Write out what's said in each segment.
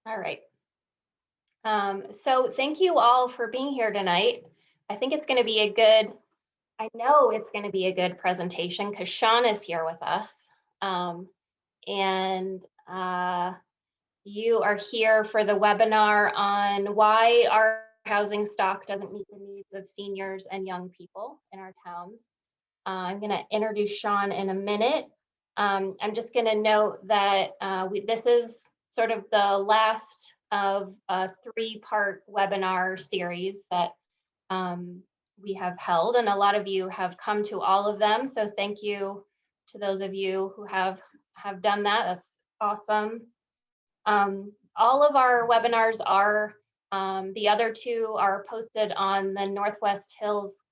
All right. So thank you all for being here tonight. I think it's going to be a good, I know it's going to be a good presentation because Sean is here with us. Um, and you are here for the webinar on why our housing stock doesn't meet the needs of seniors and young people in our towns. I'm going to introduce Sean in a minute. I'm just going to note that this is sort of the last of a three-part webinar series that um, we have held, and a lot of you have come to all of them. So thank you to those of you who have done that. That's awesome. All of our webinars are, the other two are posted on the Northwest Hills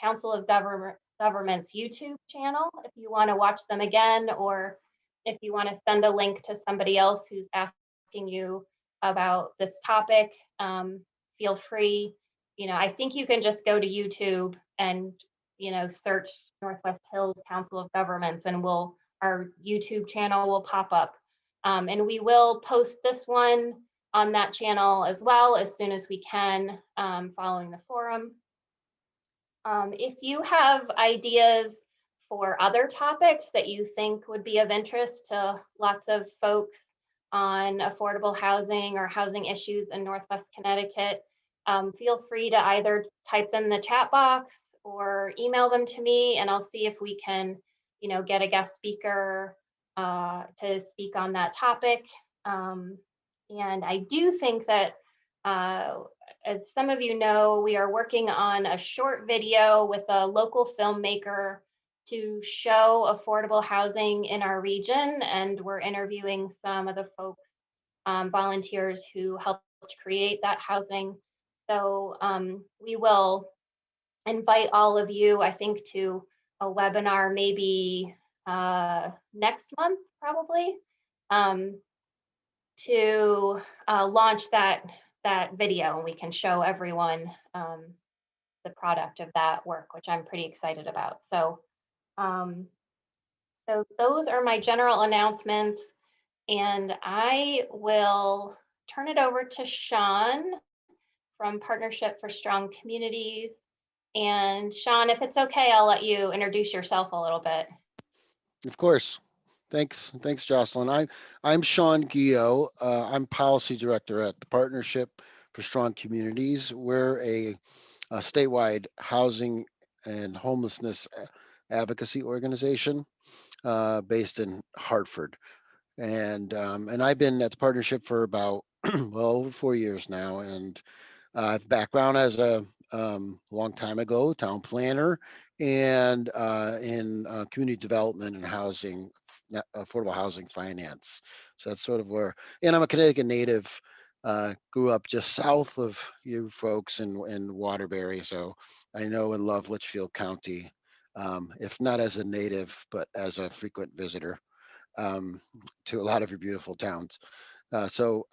Council of Governments YouTube channel if you want to watch them again, or if you want to send a link to somebody else who's asking you about this topic, feel free. I think you can just go to YouTube and, search Northwest Hills Council of Governments and our YouTube channel will pop up. And we will post this one on that channel as well as soon as we can following the forum. If you have ideas for other topics that you think would be of interest to lots of folks on affordable housing or housing issues in Northwest Connecticut, feel free to either type them in the chat box or email them to me, and I'll see if we can, get a guest speaker to speak on that topic. And I do think that uh, as some of you know, we are working on a short video with a local filmmaker to show affordable housing in our region. And we're interviewing some of the folks, volunteers who helped create that housing. So we will invite all of you, I think, to a webinar maybe next month, probably, um, to launch that video, and we can show everyone the product of that work, which I'm pretty excited about. Um, so those are my general announcements, and I will turn it over to Sean from Partnership for Strong Communities. And Sean, if it's okay, I'll let you introduce yourself a little bit. Of course. Thanks, Jocelyn. I'm Sean Ghio. I'm policy director at the Partnership for Strong Communities. We're a statewide housing and homelessness advocacy organization based in Hartford, and I've been at the partnership for about well over 4 years now, and background as a long time ago town planner and in community development and housing, affordable housing finance. So that's sort of where, and I'm a Connecticut native. Grew up just south of you folks in Waterbury, so I know and love Litchfield County, if not as a native, but as a frequent visitor um, to a lot of your beautiful towns. So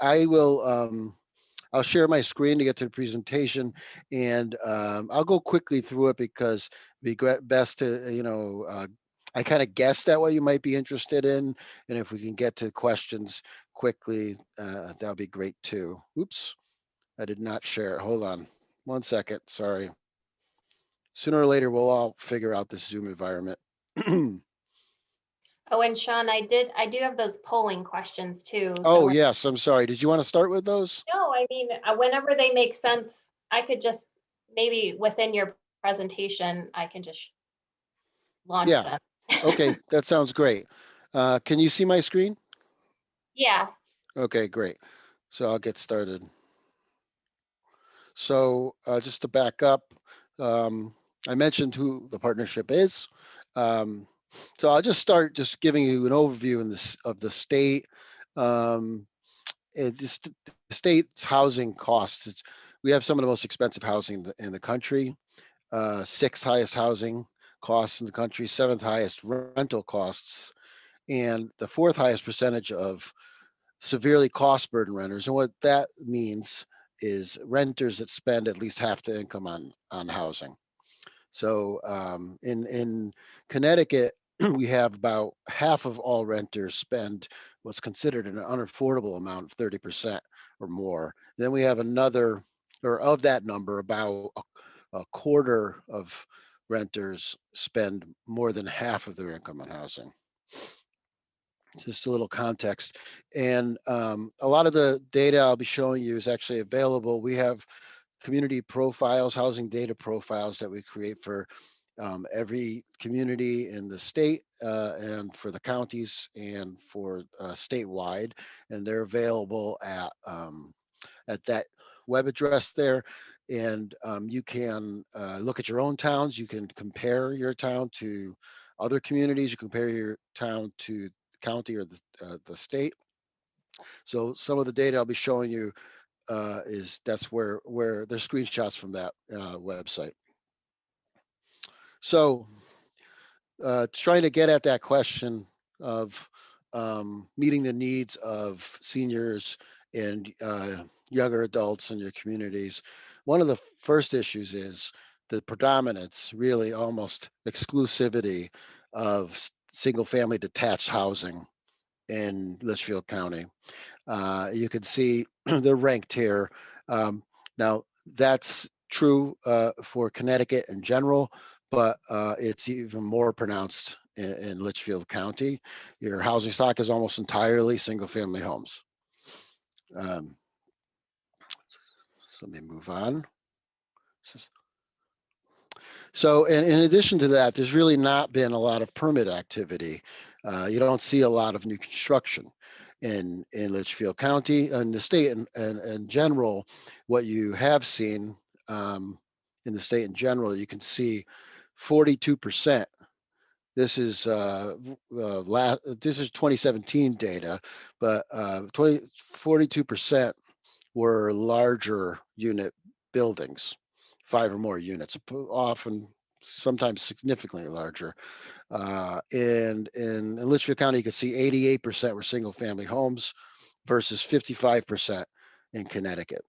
I'll share my screen to get to the presentation, and I'll go quickly through it because it'd be best to, I kind of guessed at what you might be interested in, and if we can get to questions quickly, that'll be great too. Oops, I did not share it. Hold on 1 second. Sorry. Sooner or later, we'll all figure out this Zoom environment. Oh, and Sean, I do have those polling questions too. So Oh, yes, I'm sorry. Did you want to start with those? no, I mean, whenever they make sense, I could just maybe within your presentation, I can just launch Yeah. them. Okay, that sounds great. Can you see my screen? Yeah. Okay, great. So I'll get started. So just to back up, I mentioned who the partnership is. Um, so I'll just start just giving you an overview of the state. Um, the state's housing costs. We have some of the most expensive housing in the country. Sixth highest housing costs in the country, seventh highest rental costs, and the fourth highest percentage of severely cost burden renters. And what that means is renters that spend at least half the income on housing. So in Connecticut, we have about half of all renters spend what's considered an unaffordable amount of 30% or more. Then we have another, or of that number, about a quarter of renters spend more than half of their income on housing. Just a little context. And a lot of the data I'll be showing you is actually available. We have community profiles, housing data profiles that we create for every community in the state and for the counties and for statewide, and they're available at that web address there. And you can look at your own towns. You can compare your town to other communities. You compare your town to the county or the state. So some of the data I'll be showing you is that's where there's screenshots from that website. So trying to get at that question of meeting the needs of seniors and younger adults in your communities. One of the first issues is the predominance, really almost exclusivity of single family detached housing in Litchfield County. You can see they're ranked here. Now, that's true for Connecticut in general, but it's even more pronounced in Litchfield County. Your housing stock is almost entirely single family homes. Um, so let me move on. So in addition to that, there's really not been a lot of permit activity. You don't see a lot of new construction in Litchfield County and the state in general. What you have seen in the state in general, you can see 42%. This is this is 2017 data, but 42% were larger unit buildings, 5 or more units, often sometimes significantly larger. And in Litchfield County, you can see 88% were single family homes versus 55% in Connecticut.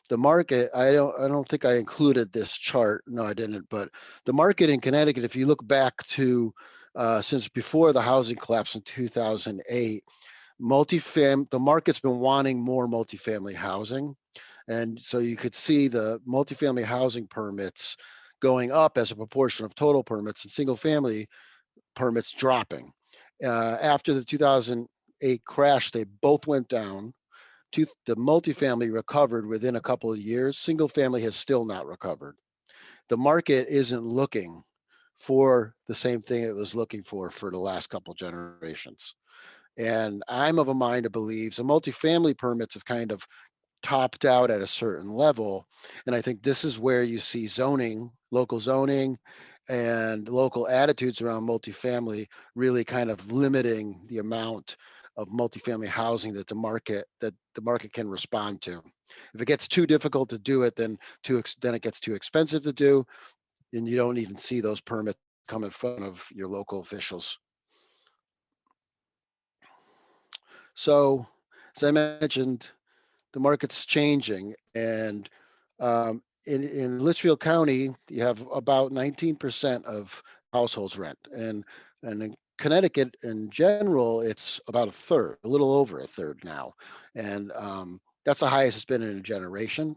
The market, I don't think I included this chart. No, I didn't. But the market in Connecticut, if you look back to since before the housing collapse in 2008, the market's been wanting more multifamily housing. And so you could see the multifamily housing permits going up as a proportion of total permits and single family permits dropping. After the 2008 crash, they both went down. The multifamily recovered within a couple of years. Single family has still not recovered. The market isn't looking for the same thing it was looking for the last couple generations. And I'm of a mind to believe the multifamily permits have kind of topped out at a certain level. And I think this is where you see zoning, local zoning, and local attitudes around multifamily really kind of limiting the amount of multifamily housing that the market can respond to. If it gets too difficult to do it, then it gets too expensive to do, and you don't even see those permits come in front of your local officials. So, as I mentioned, the market's changing, and in Litchfield County, you have about 19% of households rent, and in Connecticut in general, it's about a third, a little over a third now, and that's the highest it's been in a generation.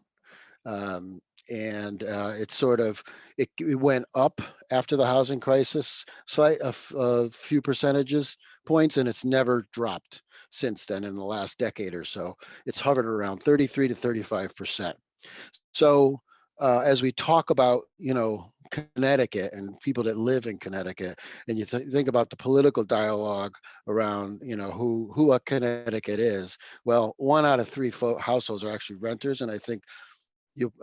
Um, and it's sort of it went up after the housing crisis, a few percentages points, and it's never dropped since then in the last decade or so. It's hovered around 33 to 35%. So as we talk about, Connecticut and people that live in Connecticut, and you think about the political dialogue around, who a Connecticut is. Well, 1 out of 3 households are actually renters, and I think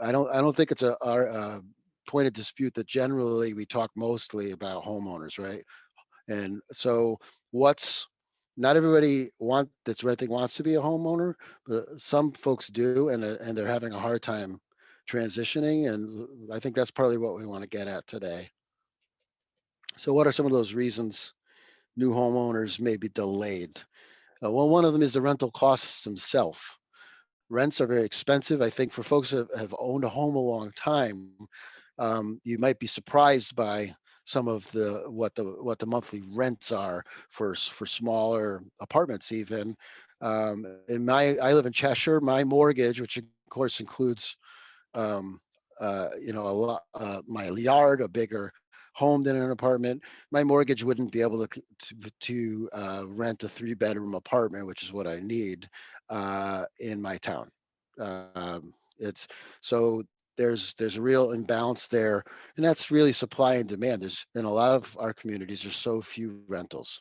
I don't think it's our point of dispute that generally we talk mostly about homeowners, right? And so what's not everybody that's renting wants to be a homeowner, but some folks do, and they're having a hard time transitioning. And I think that's probably what we want to get at today. So what are some of those reasons new homeowners may be delayed? Well, one of them is the rental costs themselves. Rents are very expensive. I think for folks that have owned a home a long time, you might be surprised by some of the monthly rents are for smaller apartments even. In my I live in Cheshire. My mortgage, which of course includes um, a lot, my yard, a bigger home than an apartment. My mortgage wouldn't be able to rent a 3 bedroom apartment, which is what I need in my town. It's so there's a real imbalance there, and that's really supply and demand. There's in a lot of our communities, there's so few rentals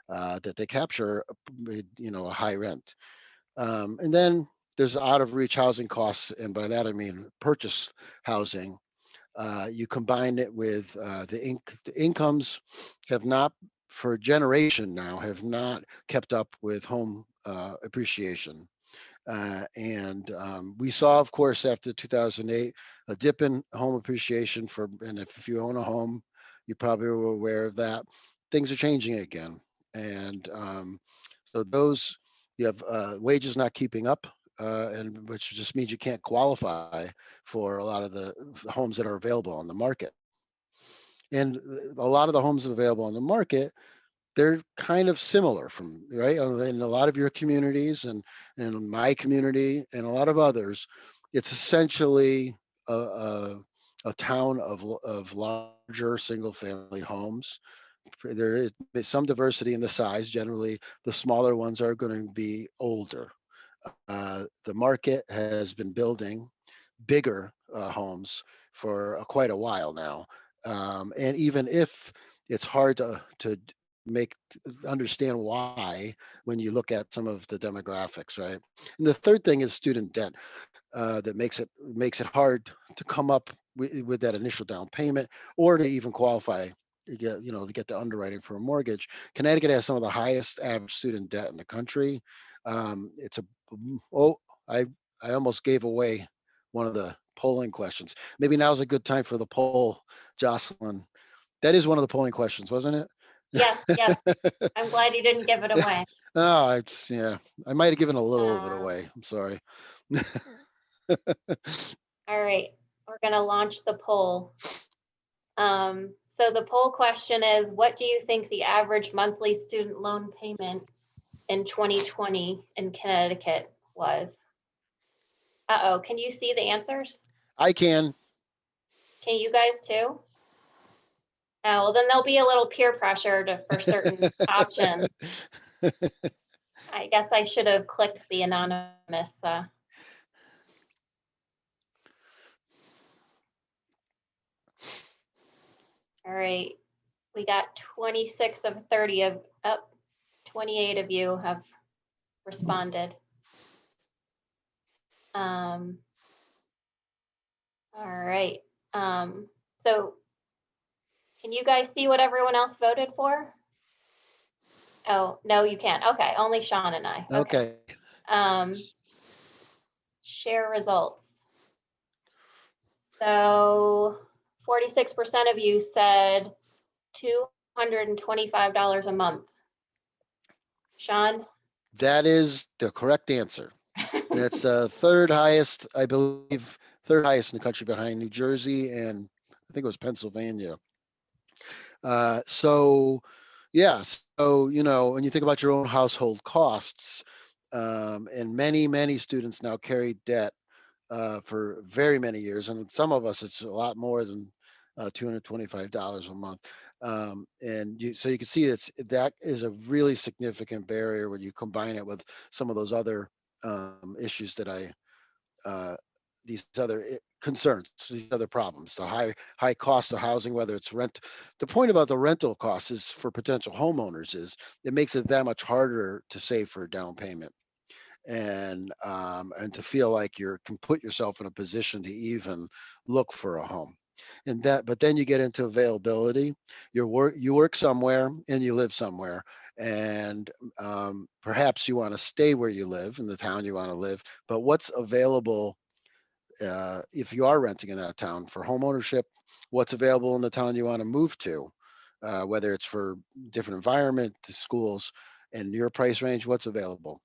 that they capture, a high rent. And then there's out of reach housing costs, and by that I mean purchase housing. You combine it with the incomes have not, for a generation now, have not kept up with home appreciation. And we saw, of course, after 2008, a dip in home appreciation and if you own a home, you probably were aware of that. Things are changing again. And so you have wages not keeping up, and which just means you can't qualify for a lot of the homes that are available on the market. And a lot of the homes available on the market, they're kind of similar from right in a lot of your communities and in my community and a lot of others. It's essentially a town of larger single family homes. There is some diversity in the size. Generally, the smaller ones are going to be older. The market has been building bigger homes for quite a while now. And even if it's hard to make understand why when you look at some of the demographics, right? And the third thing is student debt that makes it hard to come up with that initial down payment or to even qualify to get the underwriting for a mortgage. Connecticut has some of the highest average student debt in the country. It's a oh I I almost gave away one of the polling questions. Maybe now's a good time for the poll, Jocelyn. That is one of the polling questions, wasn't Yes, yes. it? I'm glad you didn't give it away. Oh, it's yeah. I might have given a little of it Um, away. I'm sorry. all right, we're going to launch the poll. So the poll question is, what do you think the average monthly student loan payment in 2020 in Connecticut was? Uh-oh, can you see the answers? I can. Can you guys too? Oh, well, then there'll be a little peer pressure for certain options. I guess I should have clicked the anonymous. All right, we got 26 of 30 of, oh, 28 of you have responded. Um, all right. So can you guys see what everyone else voted for? Oh, no, you can't. Okay, only Sean and I. Okay. Okay. Um, share results. So 46% of you said $225 a month. Sean? That is the correct answer. And it's third highest, I believe, third highest in the country behind New Jersey and I think it was Pennsylvania. So, yeah. So, when you think about your own household costs, and many students now carry debt for very many years, and some of us it's a lot more than $225 a month. So you can see that is a really significant barrier when you combine it with some of those other issues that uh, these other concerns, these other problems, the high cost of housing, whether it's rent. The point about the rental costs is for potential homeowners is it makes it that much harder to save for a down payment and to feel like you can put yourself in a position to even look for a home. But then you get into availability. You work somewhere and you live somewhere, and perhaps you want to stay where you live in the town you want to live. But what's available if you are renting in that town for home ownership? What's available in the town you want to move to? Whether it's for different environment, schools, and your price range, what's available?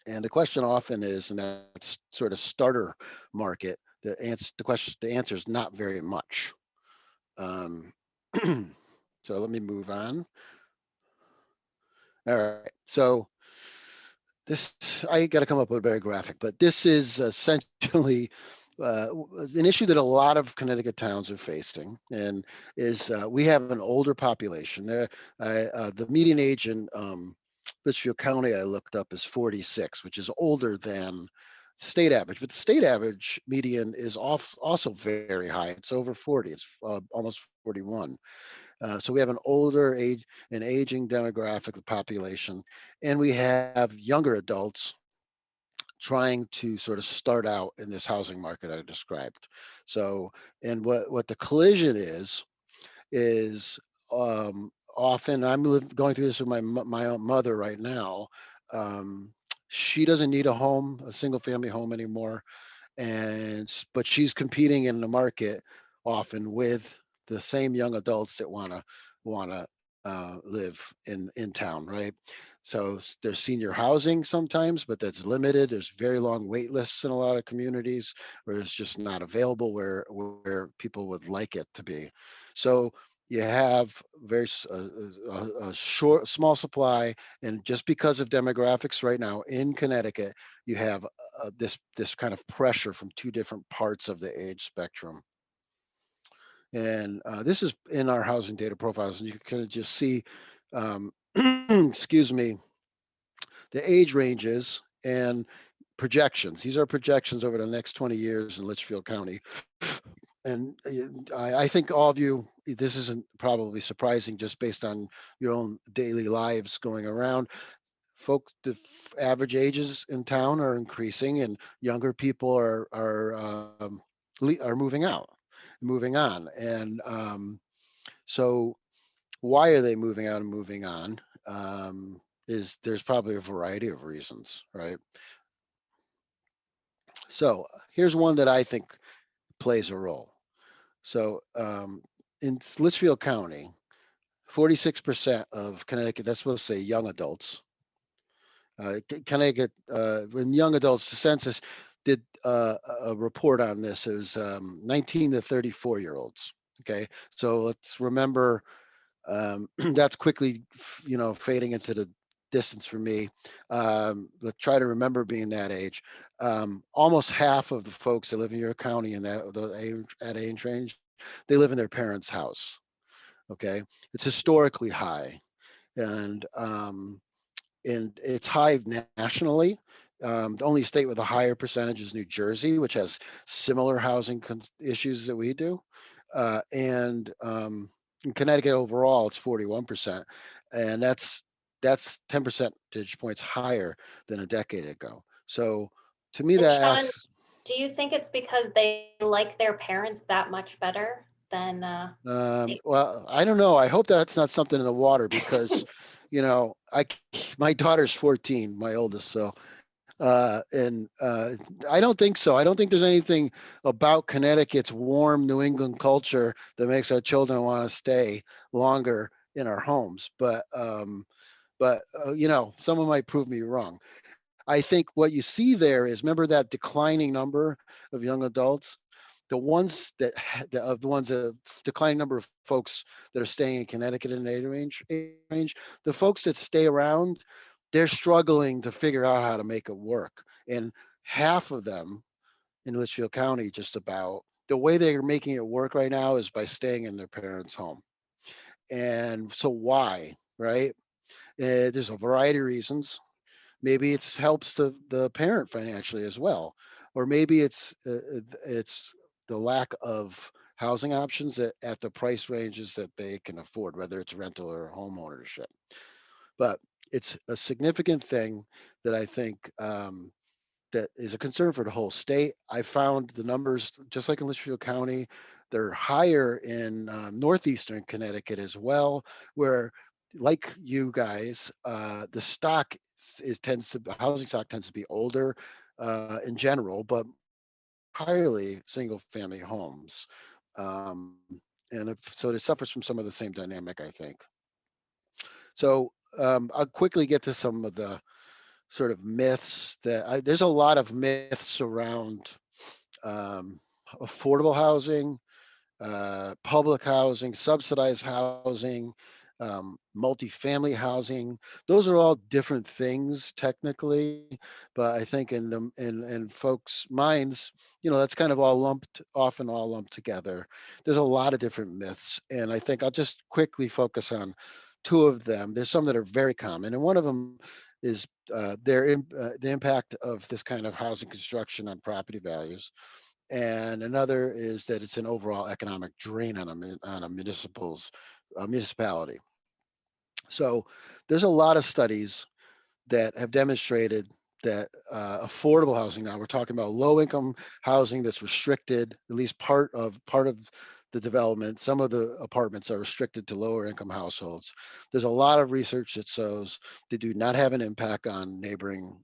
And the question often is, and that's sort of starter market. The answer is not very much. Um, So let me move on. All right. So this, I got to come up with a better graphic, but this is essentially an issue that a lot of Connecticut towns are facing, and is we have an older population. The median age in Litchfield County I looked up is 46, which is older than state average, but the state average median is also very high. It's over 40. It's almost 41. So we have an older age, an aging demographic of population, and we have younger adults trying to sort of start out in this housing market I described. So, and what the collision is often going through this with my own mother right now. Um, she doesn't need a home, a single family home anymore, but she's competing in the market often with the same young adults that want to live in town, right? So there's senior housing sometimes, but that's limited. There's very long wait lists in a lot of communities where it's just not available where people would like it to be. So you have a short small supply, and just because of demographics right now in Connecticut, you have this kind of pressure from two different parts of the age spectrum. And this is in our housing data profiles, and you can kind of just see, excuse me, the age ranges and projections. These are projections over the next 20 years in Litchfield County. And I think all of you, this isn't probably surprising just based on your own daily lives going around. Folks, the average ages in town are increasing, and younger people are moving out, moving on, and so why are they moving out and moving on? Is There's probably a variety of reasons, right? So here's one that I think plays a role. So in Litchfield County, 46% of Connecticut, that's what say young adults, Connecticut, when young adults, the census did a report on this. It was 19 to 34-year-olds. Okay, so let's remember that's quickly, fading into the distance for me. Let's try to remember being that age. Almost half of the folks that live in your county in that age range, they live in their parents' house. Okay, it's historically high, and it's high nationally. The only state with a higher percentage is New Jersey, which has similar housing issues that we do. And in Connecticut overall, it's 41%, and that's 10 percentage points higher than a decade ago. So to me, And that Sean, asks. do you think it's because they like their parents that much better than they? Well, I don't know. I hope that's not something in the water because, my daughter's 14, my oldest, so and I don't think so. I don't think there's anything about Connecticut's warm New England culture that makes our children want to stay longer in our homes. But someone might prove me wrong. I think what you see there is, remember that declining number of young adults, the ones that declining number of folks that are staying in Connecticut in the age range, the folks that stay around, they're struggling to figure out how to make it work. And half of them in Litchfield County, just about, the way they're making it work right now is by staying in their parents' home. And so why, right? There's a variety of reasons. Maybe it helps the parent financially as well, or maybe it's the lack of housing options at the price ranges that they can afford, whether it's rental or home ownership. But it's a significant thing that I think that is a concern for the whole state. I found the numbers, just like in Litchfield County, they're higher in northeastern Connecticut as well, where, like you guys, the stock housing stock tends to be older in general, but entirely single family homes. Um, so it suffers from some of the same dynamic, I think. So I'll quickly get to some of the sort of myths there's a lot of myths around um, affordable housing, public housing, subsidized housing, multifamily housing. Those are all different things technically, but I think in folks' minds, that's kind of all often all lumped together. There's a lot of different myths, and I think I'll just quickly focus on two of them. There's some that are very common, and one of them is the impact of this kind of housing construction on property values, and another is that it's an overall economic drain on a municipality. So there's a lot of studies that have demonstrated that affordable housing, now we're talking about low income housing that's restricted, at least part of the development. Some of the apartments are restricted to lower income households. There's a lot of research that shows they do not have an impact on neighboring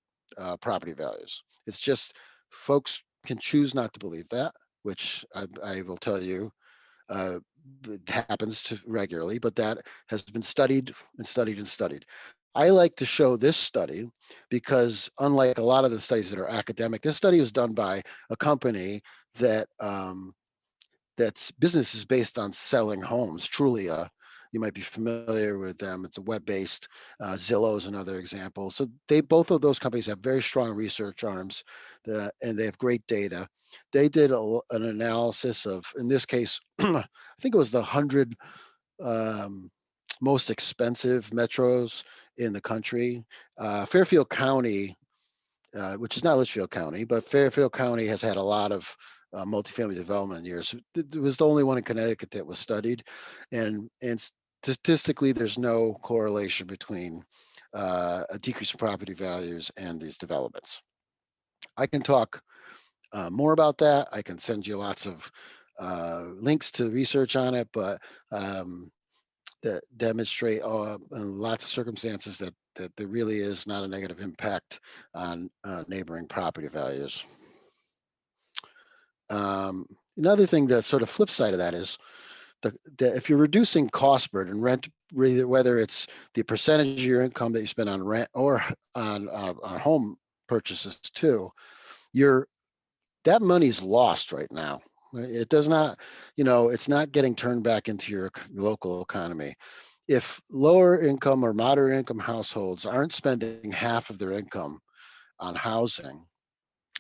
property values. It's just folks can choose not to believe that, which I will tell you uh, it happens to regularly, but that has been studied and studied and studied. I like to show this study because, unlike a lot of the studies that are academic, this study was done by a company that that's business is based on selling homes. Trulia, you might be familiar with them. It's a web-based. Zillow is another example. So they both of those companies have very strong research arms, and they have great data. They did an analysis of, in this case, I think it was the 100 um, most expensive metros in the country. Fairfield County, which is not Litchfield County, but Fairfield County has had a lot of multifamily development years. It was the only one in Connecticut that was studied, and statistically, there's no correlation between a decrease in property values and these developments. I can talk more about that. I can send you lots of links to research on it, but that demonstrate in lots of circumstances that there really is not a negative impact on neighboring property values. Um, Another thing, the sort of flip side of that is if you're reducing cost burden, rent, whether it's the percentage of your income that you spend on rent or on home purchases too, you're that money's lost right now. It does not, it's not getting turned back into your local economy. If lower income or moderate income households aren't spending half of their income on housing,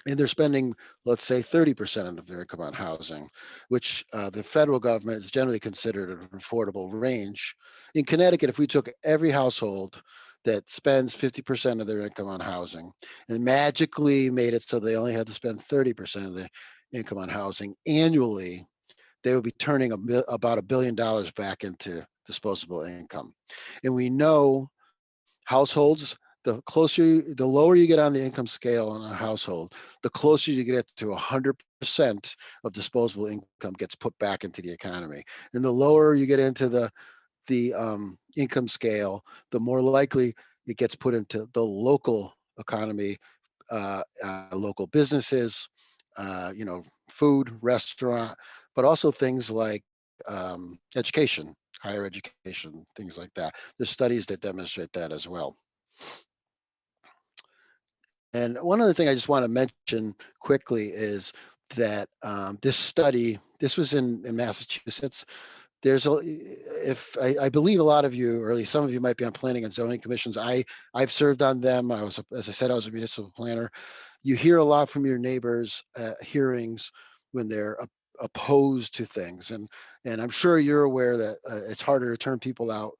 and they're spending, let's say, 30% of their income on housing, which the federal government is generally considered an affordable range. In Connecticut, if we took every household that spends 50% of their income on housing and magically made it so they only had to spend 30% of their income on housing annually, they would be turning about $1 billion back into disposable income. And we know households, the lower you get on the income scale in a household, the closer you get to 100% of disposable income gets put back into the economy. And the lower you get into the income scale, the more likely it gets put into the local economy, local businesses, food, restaurant, but also things like education, higher education, things like that. There's studies that demonstrate that as well. And one other thing I just want to mention quickly is that this study, this was in Massachusetts. There's a, if I believe a lot of you, or at least some of you, might be on planning and zoning commissions. I've served on them. As I said, I was a municipal planner. You hear a lot from your neighbors at hearings when they're opposed to things, and I'm sure you're aware that it's harder to turn people out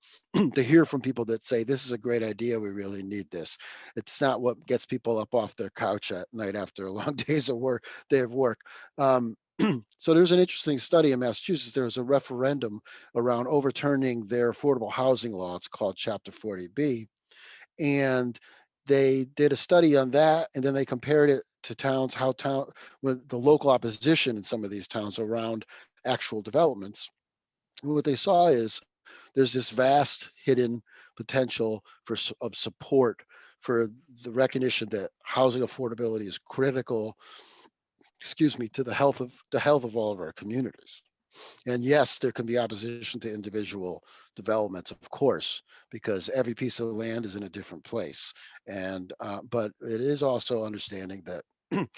to hear from people that say this is a great idea, we really need this. It's not what gets people up off their couch at night after a long day of work. So there's an interesting study in Massachusetts. There was a referendum around overturning their affordable housing law. It's called Chapter 40B, and they did a study on that, and then they compared it to towns, with the local opposition in some of these towns around actual developments. And what they saw is there's this vast hidden potential of support for the recognition that housing affordability is critical, to the health of all of our communities. And yes, there can be opposition to individual developments, of course, because every piece of land is in a different place. And but it is also understanding that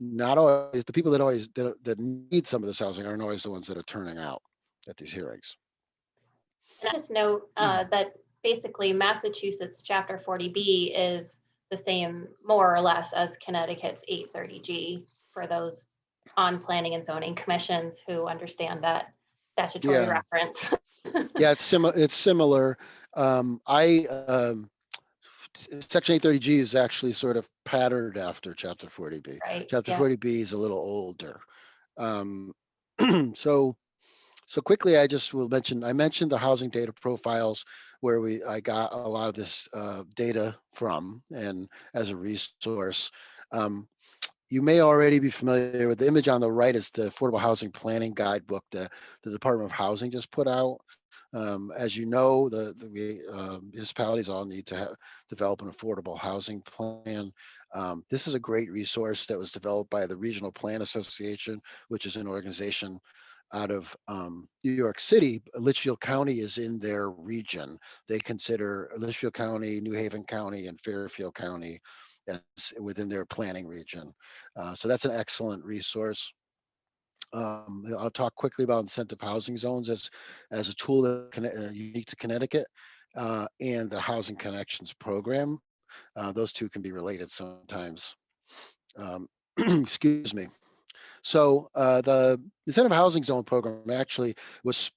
not always the people that that need some of this housing aren't always the ones that are turning out at these hearings. And I just note that basically Massachusetts Chapter 40B is the same, more or less, as Connecticut's 830G for those on planning and zoning commissions who understand that statutory Yeah, reference. yeah, it's similar. It's similar. I Section 830G is actually sort of patterned after Chapter 40B. Right. Chapter Yeah. 40B is a little older. Um, so So quickly, I just will mention, I mentioned the housing data profiles where I got a lot of this data from and as a resource. Um, you may already be familiar with the image on the right is the Affordable Housing Planning Guidebook that the Department of Housing just put out. As you know, the municipalities all need to develop an affordable housing plan. This is a great resource that was developed by the Regional Plan Association, which is an organization out of New York City. Litchfield County is in their region. They consider Litchfield County, New Haven County, and Fairfield County as within their planning region. So that's an excellent resource. I'll talk quickly about incentive housing zones as a tool that unique to Connecticut and the Housing Connections program. Those two can be related sometimes. Um, excuse me. So the incentive housing zone program actually was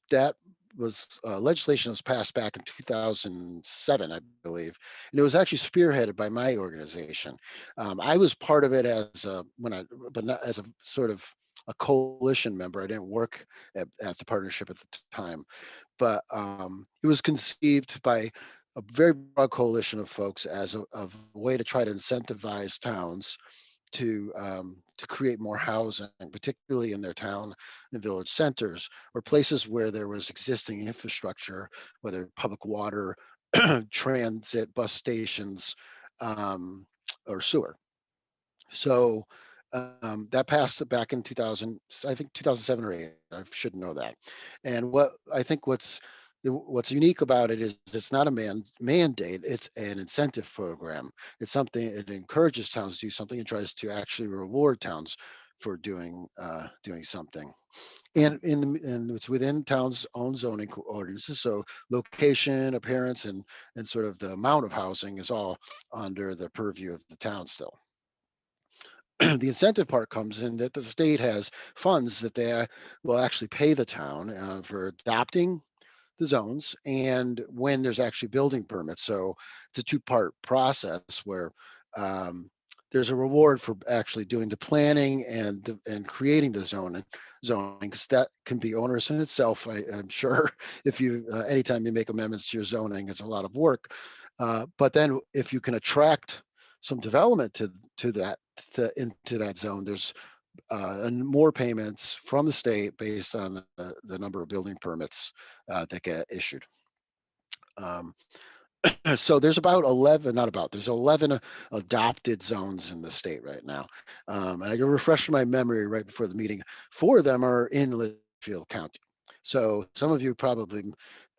legislation that was passed back in 2007, I believe, and it was actually spearheaded by my organization. I was part of it as but not as a sort of a coalition member. I didn't work at the partnership at the time, but it was conceived by a very broad coalition of folks as a way to try to incentivize towns to create more housing, particularly in their town and village centers or places where there was existing infrastructure, whether public water, transit, bus stations, um, or sewer. So that passed back in 2000, I think 2007 or 8. I should know that. And what's unique about it is it's not a mandate, it's an incentive program. It's something, it encourages towns to do something and tries to actually reward towns for doing something. And it's within town's own zoning ordinances. So location, appearance, and sort of the amount of housing is all under the purview of the town still. The incentive part comes in that the state has funds that they will actually pay the town for adopting the zones and when there's actually building permits. So it's a two-part process where um, there's a reward for actually doing the planning and creating the zoning, because that can be onerous in itself. I'm sure if you anytime you make amendments to your zoning, it's a lot of work. But then if you can attract some development to that into that zone, there's and more payments from the state based on the number of building permits that get issued. Um, so there's about 11, not about, there's 11 adopted zones in the state right now. And I can refresh my memory right before the meeting. 4 of them are in Litchfield County. So some of you probably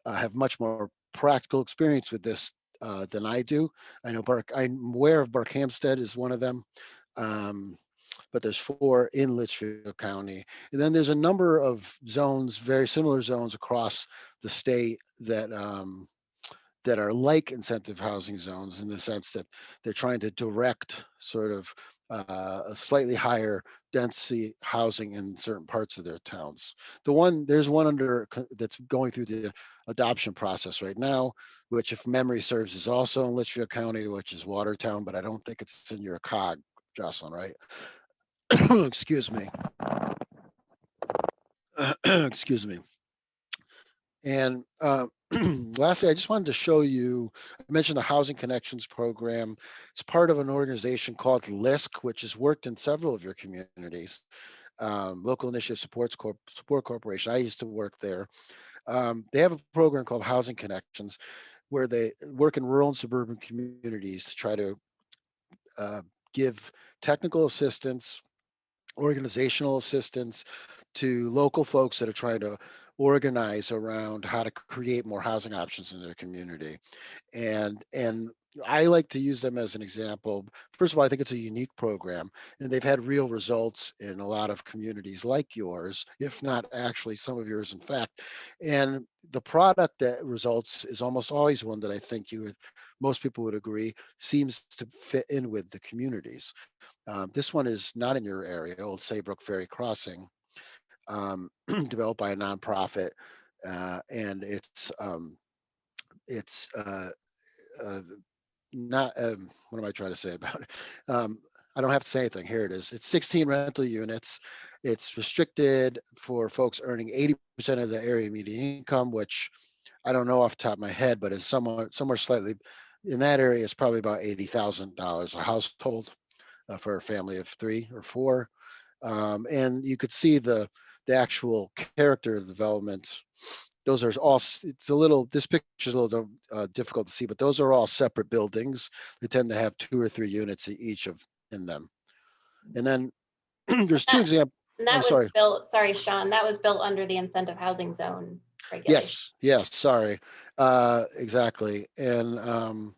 have much more practical experience with this than I do. I'm aware of Barkhamsted is one of them. Um, but there's 4 in Litchfield County. And then there's a number of zones, very similar zones across the state that are like incentive housing zones in the sense that they're trying to direct sort of a slightly higher density housing in certain parts of their towns. There's one that's going through the adoption process right now, which if memory serves is also in Litchfield County, which is Watertown, but I don't think it's in your cog, Jocelyn, right? Excuse me. Excuse me. And lastly, I just wanted to show you, I mentioned the Housing Connections program. It's part of an organization called LISC, which has worked in several of your communities. Local Initiative Support Corporation. I used to work there. They have a program called Housing Connections where they work in rural and suburban communities to try to uh, give technical assistance, organizational assistance to local folks that are trying to organize around how to create more housing options in their community. And I like to use them as an example. First of all, I think it's a unique program, and they've had real results in a lot of communities like yours, if not actually some of yours, in fact. And the product that results is almost always one that I think most people would agree seems to fit in with the communities. This one is not in your area, Old Saybrook Ferry Crossing, developed by a nonprofit, and it's uh, not what am I trying to say about it? I don't have to say anything. Here it is. It's 16 rental units. It's restricted for folks earning 80% of the area median income, which I don't know off the top of my head, but is somewhere slightly in that area. It's probably about $80,000 a household for a family of 3 or 4. And you could see the actual character development. Those are all, it's a little, this picture is a little difficult to see, but those are all separate buildings. They tend to have 2 or 3 units each of in them. And then And there's two examples. I'm that was sorry. built, sorry, Sean, that was built under the incentive housing zone regulation. Yes, sorry. Exactly. And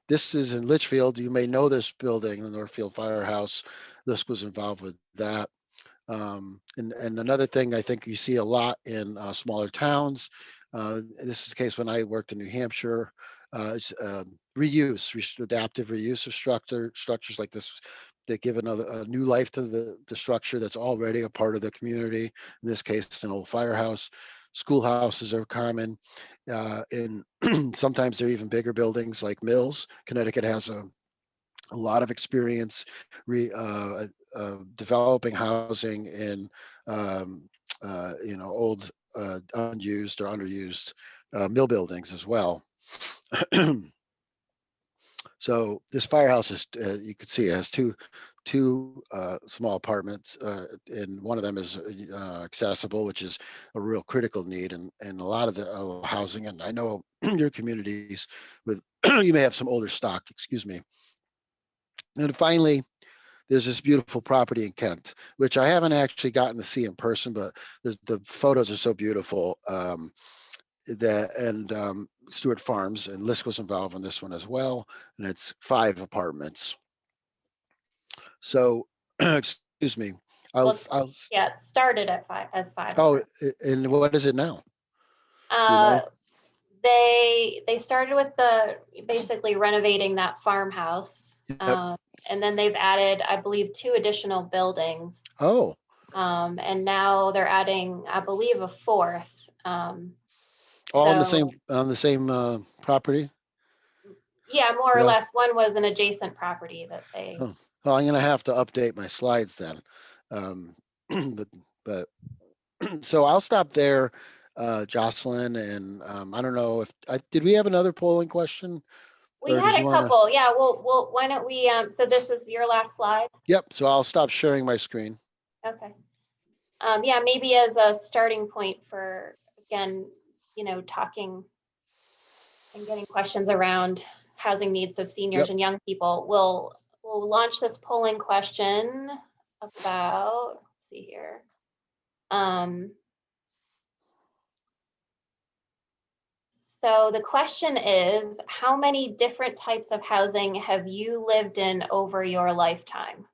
this is in Litchfield. You may know this building, the Northfield Firehouse. This was involved with that. And another thing I think you see a lot in smaller towns, this is the case when I worked in New Hampshire, is adaptive reuse of structures like this that give a new life to the structure that's already a part of the community. In this case, an old firehouse. Schoolhouses are common, and sometimes they're even bigger buildings like mills. Connecticut has a lot of experience developing housing in old unused or underused mill buildings as well. So this firehouse is, you can see, it has two small apartments, and one of them is accessible, which is a real critical need, and a lot of the housing. And I know your communities with you may have some older stock. Excuse me. And finally, there's this beautiful property in Kent, which I haven't actually gotten to see in person, but the photos are so beautiful. Stewart Farms and Lisco's involved in this one as well, and it's 5 apartments. So, excuse me. Well, I'll. yeah, it started at five Oh, apartments. and what is it now? Do you Uh, know? they started with the basically renovating that farmhouse, Yep. and then they've added, I believe, 2 additional buildings, Oh, and now they're adding, I believe, a fourth. all So on the same property. yeah, more or Yeah. less, one was an adjacent property that they. Oh, well, I'm gonna have to update my slides then. Um, but but so I'll stop there, Jocelyn, and I don't know if did we have another polling question, We or did had you a want to? couple. Yeah, well, why don't we, so this is your last slide? Yep. So I'll stop sharing my screen. Okay. Yeah, maybe as a starting point for, again, talking and getting questions around housing needs of seniors Yep. and young people, we'll launch this polling question about, let's see here. So the question is, how many different types of housing have you lived in over your lifetime?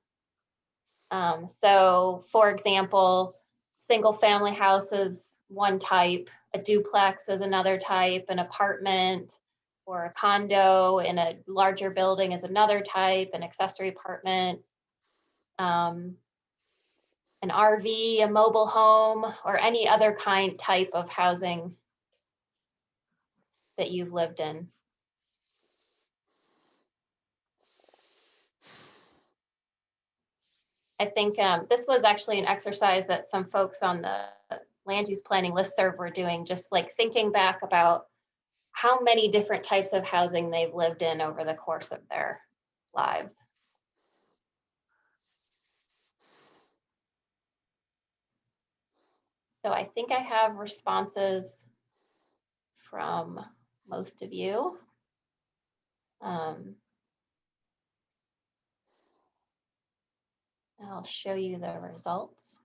So for example, single family house is one type, a duplex is another type, an apartment or a condo in a larger building is another type, an accessory apartment, um, an RV, a mobile home, or any other type of housing that you've lived in. I think this was actually an exercise that some folks on the land use planning listserv were doing, just like thinking back about how many different types of housing they've lived in over the course of their lives. So I think I have responses from most of you. I'll show you the results.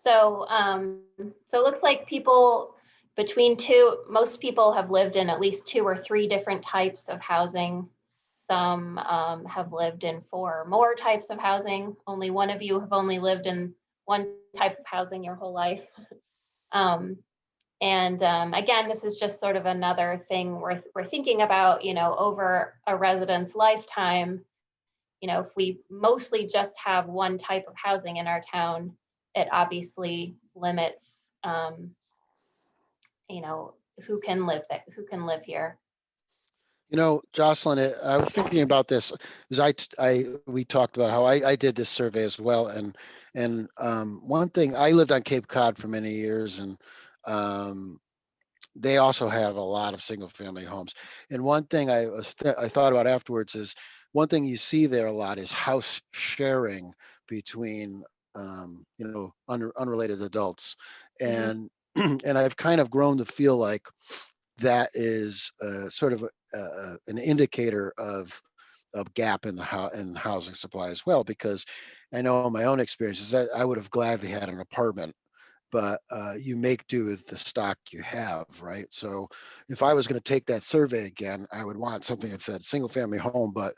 So it looks like most people have lived in at least 2 or 3 different types of housing. Some have lived in 4 or more types of housing. Only one of you have only lived in one type of housing your whole life. Um, and again, this is just sort of another thing we're thinking about, over a resident's lifetime. If we mostly just have one type of housing in our town, it obviously limits, who can live here. Jocelyn, I was thinking about this because we talked about how I did this survey as well, and one thing, I lived on Cape Cod for many years, and they also have a lot of single family homes. And one thing I thought about afterwards is one thing you see there a lot is house sharing between unrelated adults, Mhm. and and I've kind of grown to feel like that is sort of an indicator of gap in in housing supply as well, because I know in my own experiences that I would have gladly had an apartment, but you make do with the stock you have, right? So if I was going to take that survey again, I would want something that said single family home, but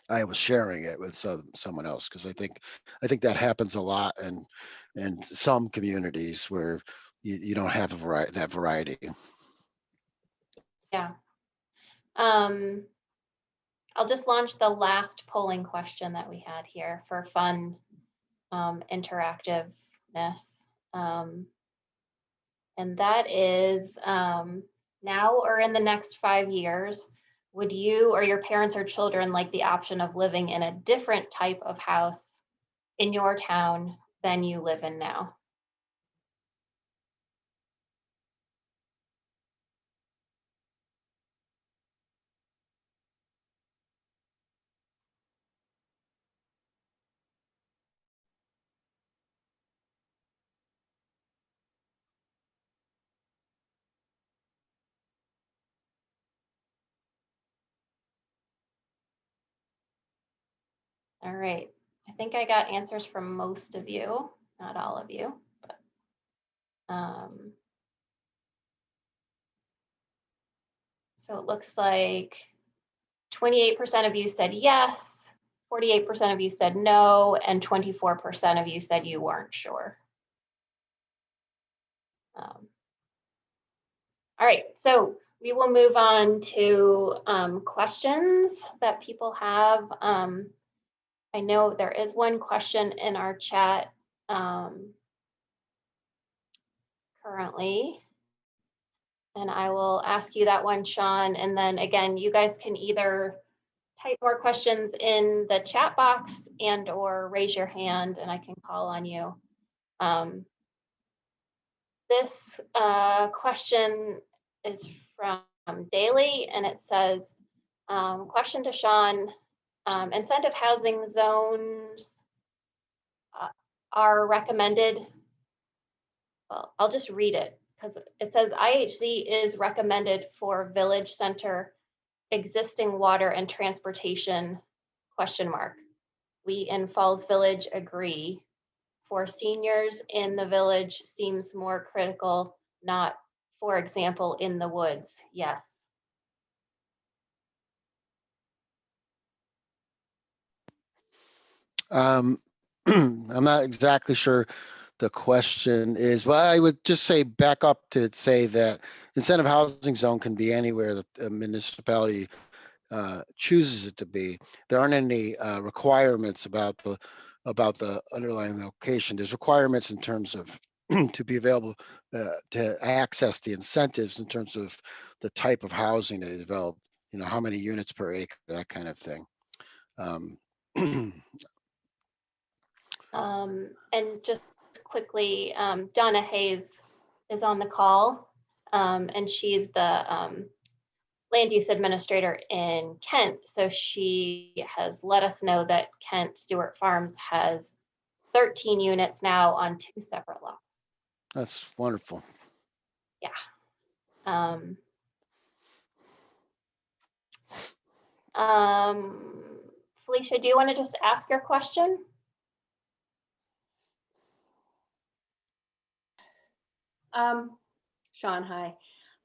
I was sharing it with someone else, because I think that happens a lot in some communities where you don't have that variety. Yeah. Um, I'll just launch the last polling question that we had here for fun, interactiveness. Um, and that is, now or in the next 5 years, would you or your parents or children like the option of living in a different type of house in your town than you live in now? All right. I think I got answers from most of you, not all of you, but so it looks like 28% of you said yes, 48% of you said no, and 24% of you said you weren't sure. Um, all right, so we will move on to questions that people have. I know there is one question in our chat currently, and I will ask you that one, Sean. And then again, you guys can either type more questions in the chat box or raise your hand and I can call on you. Um, this question is from Daily, and it says, question to Sean, incentive housing zones uh, are recommended. Well, I'll just read it because it says IHZ is recommended for village center existing water and transportation, question mark. We in Falls Village agree. For seniors in the village seems more critical, not, for example, in the woods. Yes. Um, I'm not exactly sure the question is, well, I would just say back up to say that incentive housing zone can be anywhere that a municipality chooses it to be. There aren't any requirements about the underlying location. There's requirements in terms of to be available to access the incentives in terms of the type of housing they develop. How many units per acre, that kind of thing. Um, And just quickly, Donna Hayes is on the call, and she's the land use administrator in Kent. So she has let us know that Kent Stewart Farms has 13 units now on 2 separate lots. that's wonderful. Yeah. Um, Felicia, do you want to just ask your question? Um, Sean, hi. It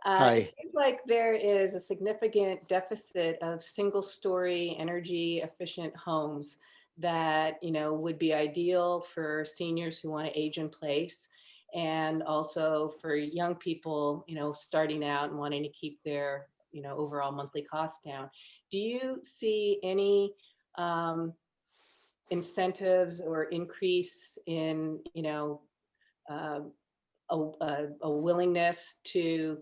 Hi. seems like there is a significant deficit of single-story, energy-efficient homes that, would be ideal for seniors who want to age in place, and also for young people, starting out and wanting to keep their, overall monthly costs down. Do you see any um, incentives or increase in, um, a willingness to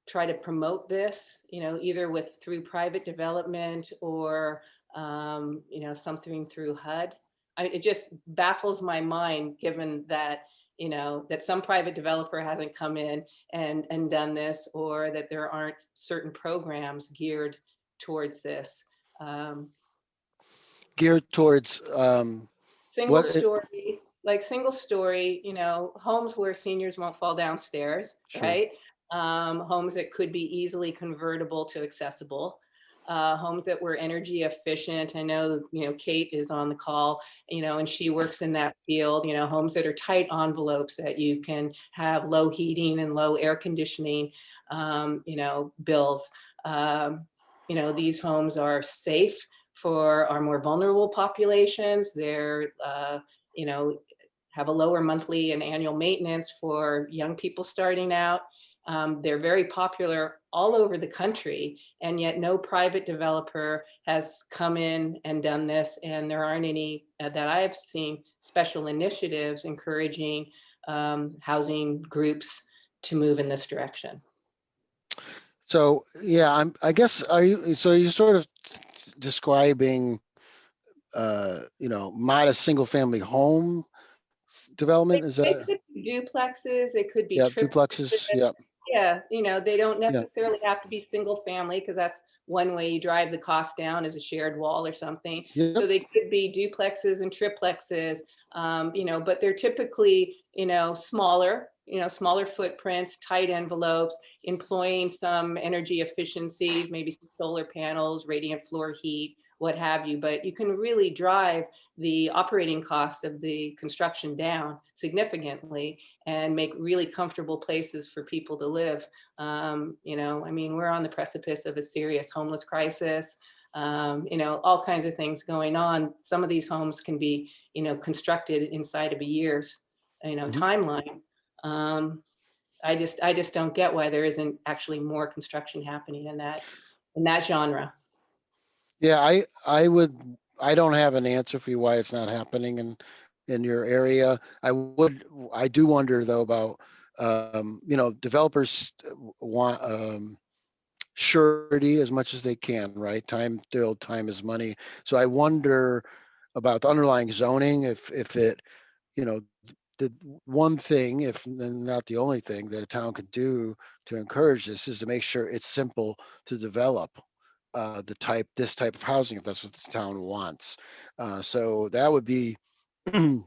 try to promote this, either through private development or, something through HUD. It just baffles my mind, given that, that some private developer hasn't come in and done this, or that there aren't certain programs geared towards this. Um, Geared towards single what? story, like single story, homes where seniors won't fall downstairs, Sure. right? Homes that could be easily convertible to accessible. Homes that were energy efficient. I know, Kate is on the call, and she works in that field, homes that are tight envelopes that you can have low heating and low air conditioning, bills. These homes are safe for our more vulnerable populations. They're, you know, have a lower monthly and annual maintenance for young people starting out. They're very popular all over the country, and yet no private developer has come in and done this. And there aren't any that I've seen special initiatives encouraging housing groups to move in this direction. So yeah, I guess you're sort of describing modest single family home development, is They that? could be duplexes, it could be Yeah, triplexes. duplexes. Yep. Yeah, they don't Yeah. necessarily have to be single family, because that's one way you drive the cost down, is a shared wall or something. So Yep. they could be duplexes and triplexes, but they're typically, smaller footprints, tight envelopes, employing some energy efficiencies, maybe some solar panels, radiant floor heat, what have you. But you can really drive the operating cost of the construction down significantly and make really comfortable places for people to live. We're on the precipice of a serious homeless crisis. All kinds of things going on. Some of these homes can be, constructed inside of a year's, Mhm. timeline. I just don't get why there isn't actually more construction happening in that genre. Yeah, I don't have an answer for you why it's not happening in your area. I do wonder though about developers want surety as much as they can, right? Time still time is money. So I wonder about the underlying zoning, if it, you know, the one thing, if not the only thing that a town could do to encourage this is to make sure it's simple to develop this type of housing if that's what the town wants. So that would be, one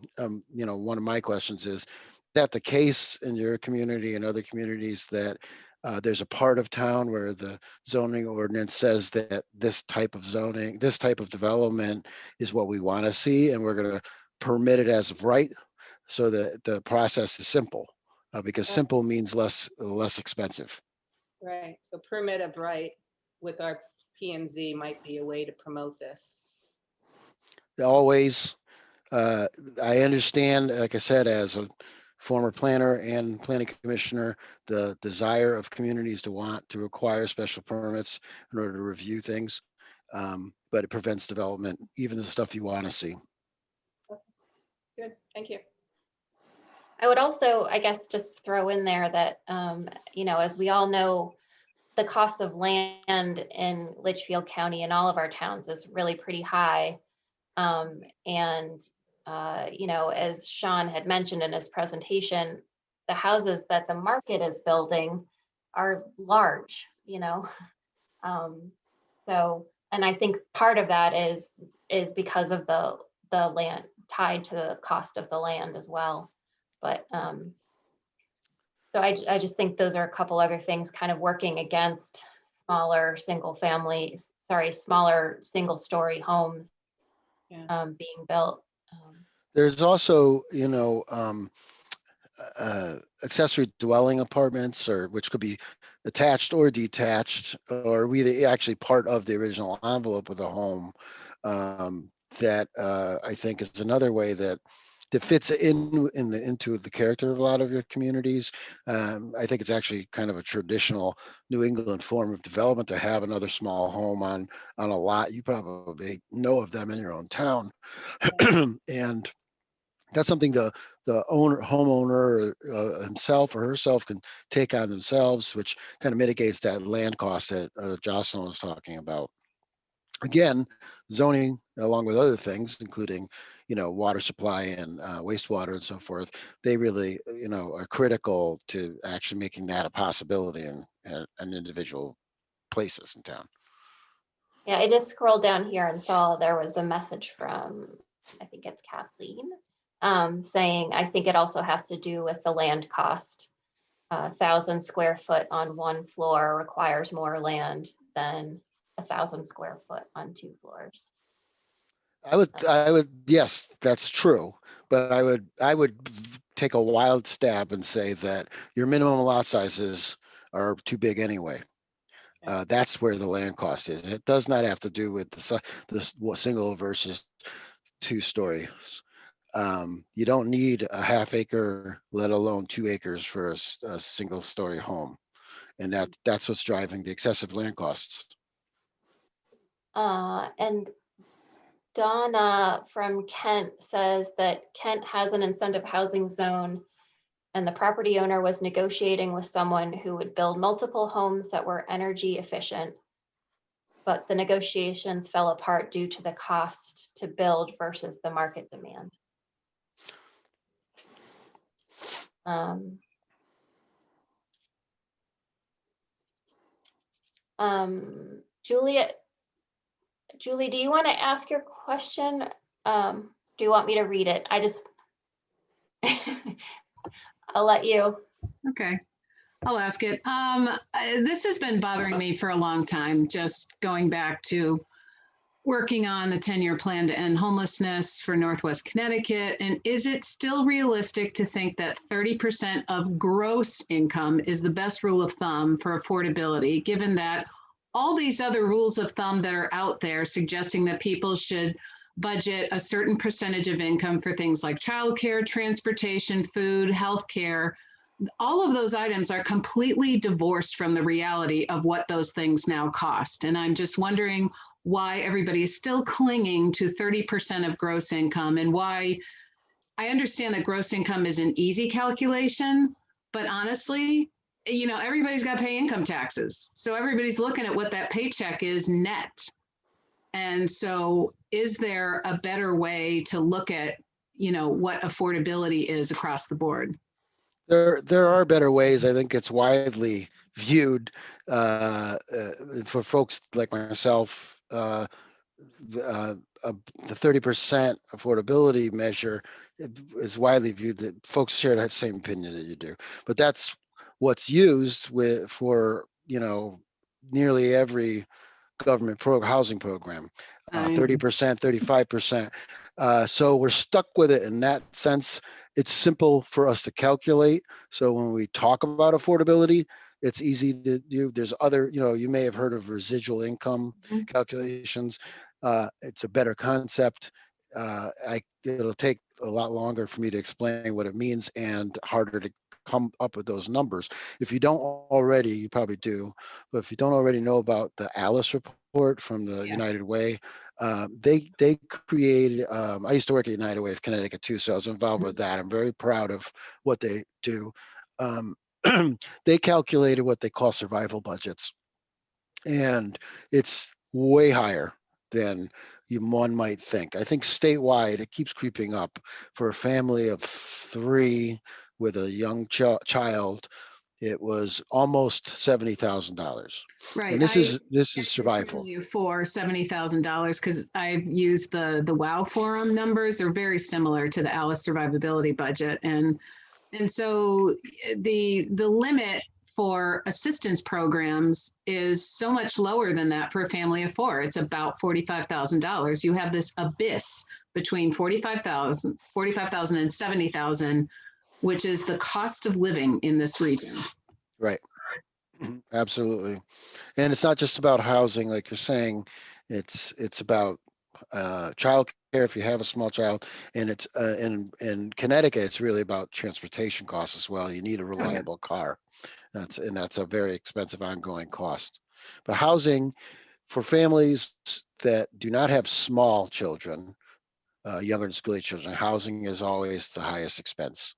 of my questions is that the case in your community and other communities that there's a part of town where the zoning ordinance says that this type of development is what we want to see, and we're going to permit it as of right, so that the process is simple, because Right, simple means less expensive. right. So permit of right with our P and Z might be a way to promote this. Always, uh, I understand, like I said, as a former planner and planning commissioner, the desire of communities to want to require special permits in order to review things. But it prevents development, even the stuff you want to see. Okay, good, thank you. I would also, I guess, just throw in there that, as we all know, the cost of land in Litchfield County and all of our towns is really pretty high. And, as Sean had mentioned in his presentation, the houses that the market is building are large, Um, so, and I think part of that is because of the land tied to the cost of the land as well. But so I just think those are a couple other things kind of working against smaller single story homes Yeah. being built. There's also, accessory dwelling apartments, or which could be attached or detached, or actually part of the original envelope of the home. That I think is another way that fits into the character of a lot of your communities. I think it's actually kind of a traditional New England form of development to have another small home on a lot. You probably know of them in your own town, and that's something the homeowner himself or herself can take on themselves, which kind of mitigates that land cost that Jocelyn was talking about. Again, zoning, along with other things, including, water supply and wastewater and so forth, they really, are critical to actually making that a possibility in individual places in town. Yeah, I just scrolled down here and saw there was a message from, I think it's Kathleen, saying, I think it also has to do with the land cost. 1,000 square foot on one floor requires more land than 1,000 square foot on 2 floors. Yes, that's true. But I would take a wild stab and say that your minimum lot sizes are too big anyway. That's where the land cost is. It does not have to do with the single versus 2 stories. You don't need a half acre, let alone 2 acres for a single story home. And that's what's driving the excessive land costs. And Donna from Kent says that Kent has an incentive housing zone, and the property owner was negotiating with someone who would build multiple homes that were energy efficient, but the negotiations fell apart due to the cost to build versus the market demand. Julie, do you want to ask your question? Do you want me to read it? I'll let you. Okay, I'll ask it. This has been bothering me for a long time, just going back to working on the 10-year plan to end homelessness for Northwest Connecticut. And is it still realistic to think that 30% of gross income is the best rule of thumb for affordability, given that all these other rules of thumb that are out there suggesting that people should budget a certain percentage of income for things like childcare, transportation, food, healthcare? All of those items are completely divorced from the reality of what those things now cost. And I'm just wondering why everybody is still clinging to 30% of gross income, and why I understand that gross income is an easy calculation, but honestly, everybody's got to pay income taxes. So everybody's looking at what that paycheck is net. And so is there a better way to look at, what affordability is across the board? There are better ways. I think it's widely viewed for folks like myself. The 30% affordability measure is widely viewed that folks share that same opinion that you do. But that's what's used for nearly every government housing program. 30%, 35%. So we're stuck with it in that sense. It's simple for us to calculate. So when we talk about affordability, it's easy to do. There's other, you may have heard of residual income calculations. It's a better concept. It'll take a lot longer for me to explain what it means and harder to come up with those numbers. If you don't already, you probably do, but if you don't already know about the Alice report from the United Way, they created, I used to work at United Way of Connecticut too, so I was involved with that. I'm very proud of what they do. They calculated what they call survival budgets, and it's way higher than one might think. I think statewide, it keeps creeping up. For a family of 3 with a young child, it was almost $70,000. Right. And this is survival. For $70,000, because I've used the WOW forum numbers are very similar to the Alice survivability budget, and so the limit for assistance programs is so much lower than that for a family of 4. It's about $45,000. You have this abyss between $45,000 and $70,000 which is the cost of living in this region. Right. Absolutely. And it's not just about housing, like you're saying, it's about child care if you have a small child, and it's in Connecticut, it's really about transportation costs as well. You need a reliable car. That's a very expensive ongoing cost. But housing for families that do not have small children, younger than school age children, housing is always the highest expense.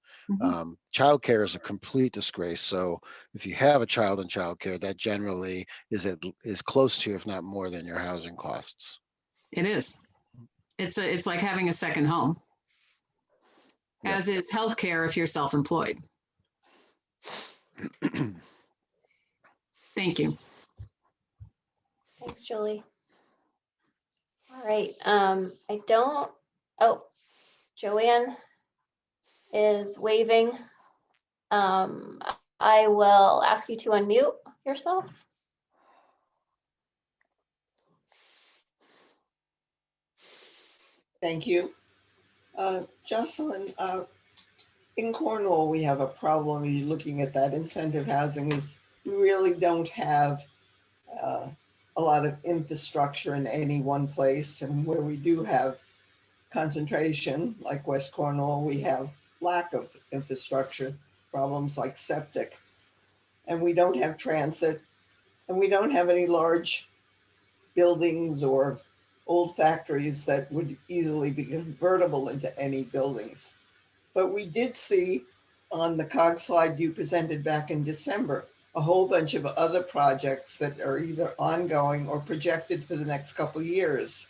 Childcare is a complete disgrace. So if you have a child in childcare, that generally is close to, if not more than your housing costs. It is. It's like having a second home, Yep. as is healthcare if you're self-employed. Thank you. Thanks, Julie. All right, oh, Joanne is waving. I will ask you to unmute yourself. Thank you. Jocelyn, in Cornwall, we have a problem. You're looking at that incentive housing is we really don't have a lot of infrastructure in any one place. And where we do have concentration, like West Cornwall, we have lack of infrastructure, problems like septic. And we don't have transit, and we don't have any large buildings or old factories that would easily be convertible into any buildings. But we did see on the COG slide you presented back in December, a whole bunch of other projects that are either ongoing or projected for the next couple of years.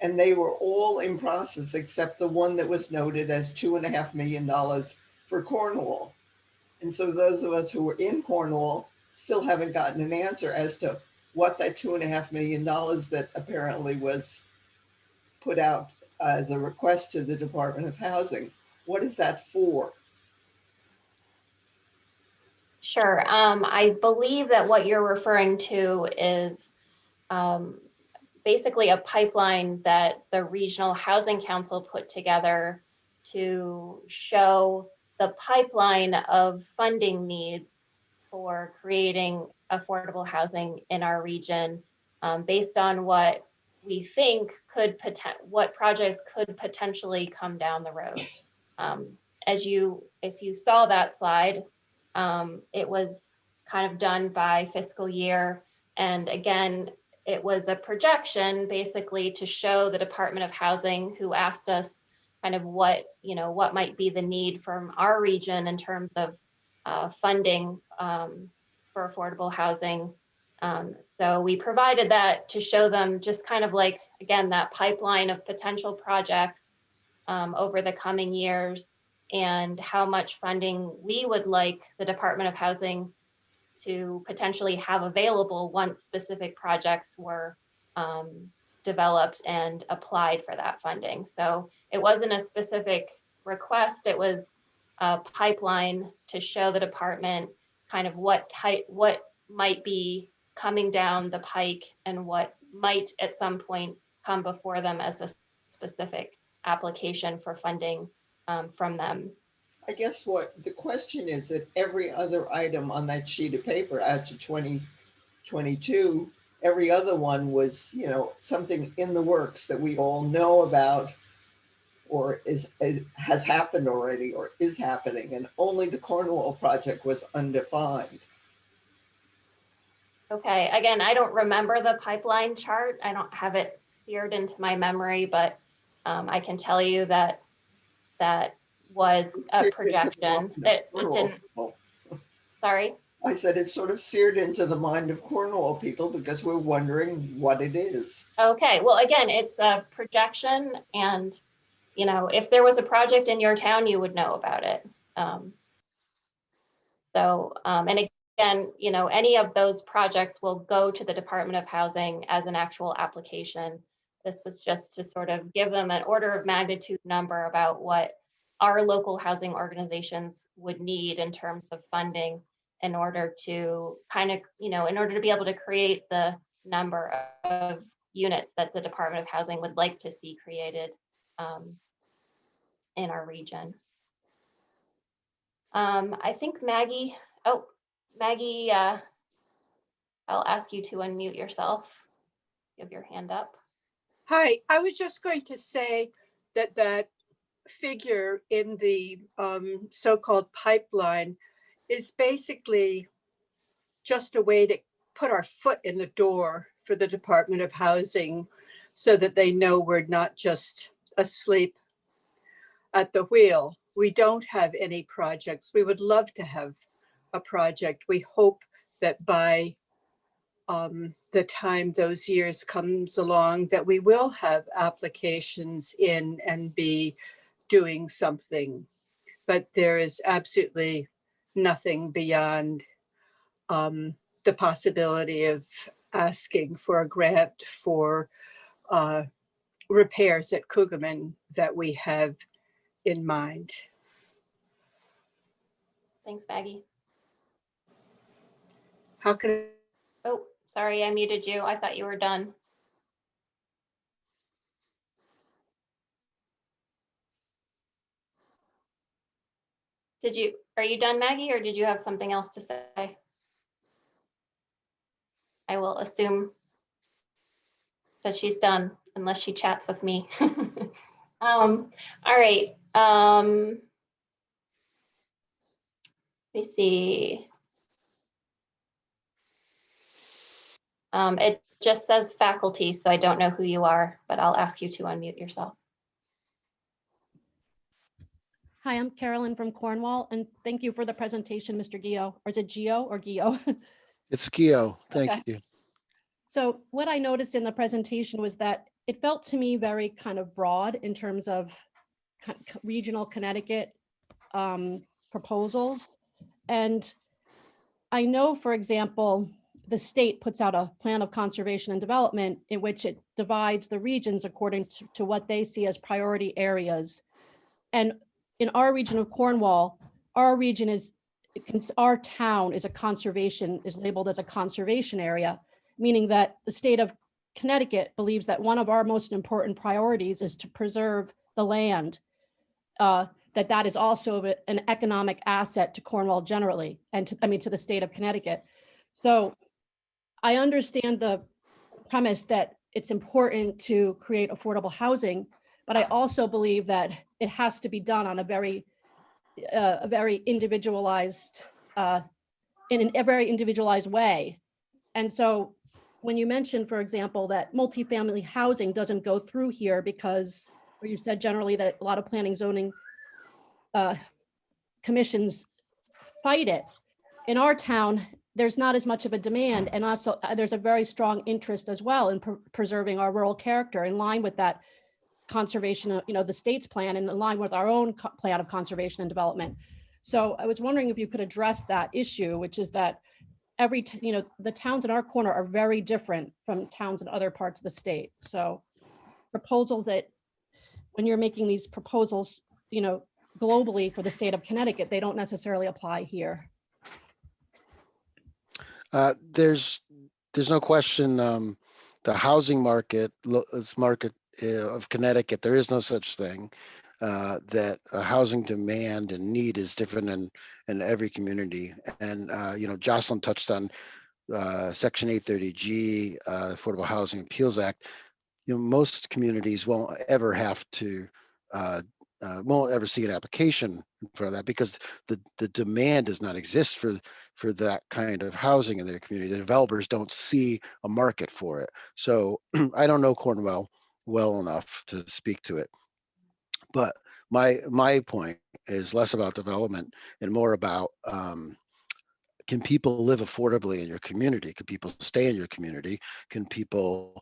And they were all in process except the one that was noted as $2.5 million for Cornwall. And so those of us who were in Cornwall still haven't gotten an answer as to what that $2.5 million that apparently was put out as a request to the Department of Housing, what is that for? Sure. I believe that what you're referring to is basically a pipeline that the Regional Housing Council put together to show the pipeline of funding needs for creating affordable housing in our region, based on what we think what projects could potentially come down the road. If you saw that slide, it was kind of done by fiscal year. And again, it was a projection basically to show the Department of Housing, who asked us kind of what might be the need from our region in terms of funding for affordable housing. So we provided that to show them just kind of like, again, that pipeline of potential projects over the coming years and how much funding we would like the Department of Housing to potentially have available once specific projects were developed and applied for that funding. So it wasn't a specific request, it was a pipeline to show the department kind of what might be coming down the pike and what might at some point come before them as a specific application for funding from them. I guess what the question is that every other item on that sheet of paper out to 2022, every other one was, something in the works that we all know about or has happened already or is happening. And only the Cornwall project was undefined. Okay, again, I don't remember the pipeline chart. I don't have it seared into my memory, but I can tell you that that was a projection. It didn't, sorry? I said it's sort of seared into the mind of Cornwall people because we're wondering what it is. Okay, well, again, it's a projection, and if there was a project in your town, you would know about it. And again, any of those projects will go to the Department of Housing as an actual application. This was just to sort of give them an order of magnitude number about what our local housing organizations would need in terms of funding in order to in order to be able to create the number of units that the Department of Housing would like to see created in our region. I think Maggie, oh, Maggie, I'll ask you to unmute yourself. You have your hand up. Hi, I was just going to say that that figure in the so-called pipeline is basically just a way to put our foot in the door for the Department of Housing so that they know we're not just asleep at the wheel. We don't have any projects. We would love to have a project. We hope that by the time those years comes along, that we will have applications in and be doing something. But there is absolutely nothing beyond the possibility of asking for a grant for repairs at Cougaman that we have in mind. Thanks, Maggie. How can Oh, sorry, I muted you. I thought you were done. Are you done, Maggie, or did you have something else to say? I will assume that she's done unless she chats with me. All right. Let me see. It just says faculty, so I don't know who you are, but I'll ask you to unmute yourself. Hi, I'm Carolyn from Cornwall, and thank you for the presentation, Mr. Ghio. Or is it Gio or Ghio? It's Ghio. Thank Okay. you. So what I noticed in the presentation was that it felt to me very kind of broad in terms of regional Connecticut proposals. And I know, for example, the state puts out a plan of conservation and development in which it divides the regions according to what they see as priority areas. And in our region of Cornwall, our region is, our town is is labeled as a conservation area, meaning that the state of Connecticut believes that one of our most important priorities is to preserve the land, that is also an economic asset to Cornwall generally, and to the state of Connecticut. So I understand the premise that it's important to create affordable housing, but I also believe that it has to be done on a very individualized, in a very individualized way. And so when you mentioned, for example, that multifamily housing doesn't go through here because, or you said generally that a lot of planning zoning commissions fight it. In our town, there's not as much of a demand, and also there's a very strong interest as well in preserving our rural character in line with that conservation, the state's plan, and in line with our own plan of conservation and development. So I was wondering if you could address that issue, which is that the towns in our corner are very different from towns in other parts of the state. So proposals that, when you're making these proposals, globally for the state of Connecticut, they don't necessarily apply here. There's no question. The housing market, of Connecticut, there is no such thing. That housing demand and need is different in every community. And Jocelyn touched on Section 830G, Affordable Housing Appeals Act. Most communities won't ever have to won't ever see an application for that because the demand does not exist for that kind of housing in their community. The developers don't see a market for it. So I don't know Cornwall well enough to speak to it. But my point is less about development and more about can people live affordably in your community? Can people stay in your community? Can people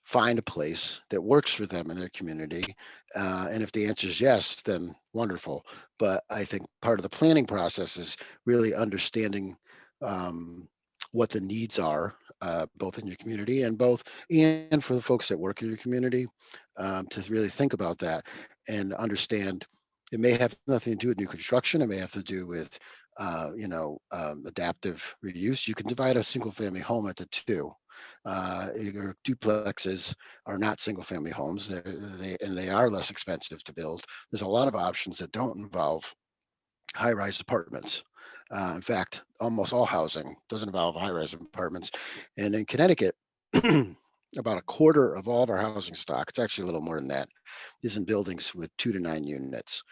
find a place that works for them in their community? And if the answer is yes, then wonderful. But I think part of the planning process is really understanding what the needs are, both in your community and for the folks that work in your community, to really think about that and understand it may have nothing to do with new construction. It may have to do with adaptive reuse. You can divide a single family home into two. Your duplexes are not single family homes. They are less expensive to build. There's a lot of options that don't involve high-rise apartments. In fact, almost all housing doesn't involve high-rise apartments. And in Connecticut, about a quarter of all of our housing stock, it's actually a little more than that, is in buildings with 2 to 9 units.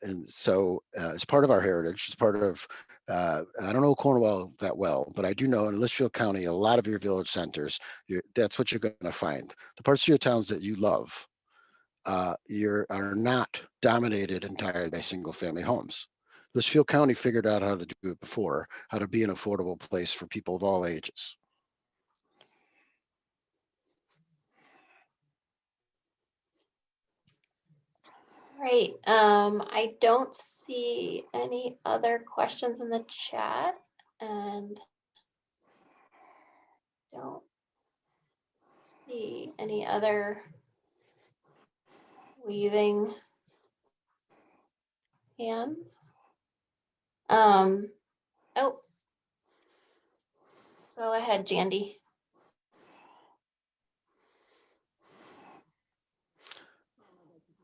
And so it's part of our heritage. It's part of, I don't know Cornwall that well, but I do know in Litchfield County, a lot of your village centers, that's what you're going to find. The parts of your towns that you love are not dominated entirely by single family homes. Litchfield County figured out how to do it before, how to be an affordable place for people of all ages. Right. I don't see any other questions in the chat and don't see any other waving hands. Oh, go ahead, Jandy.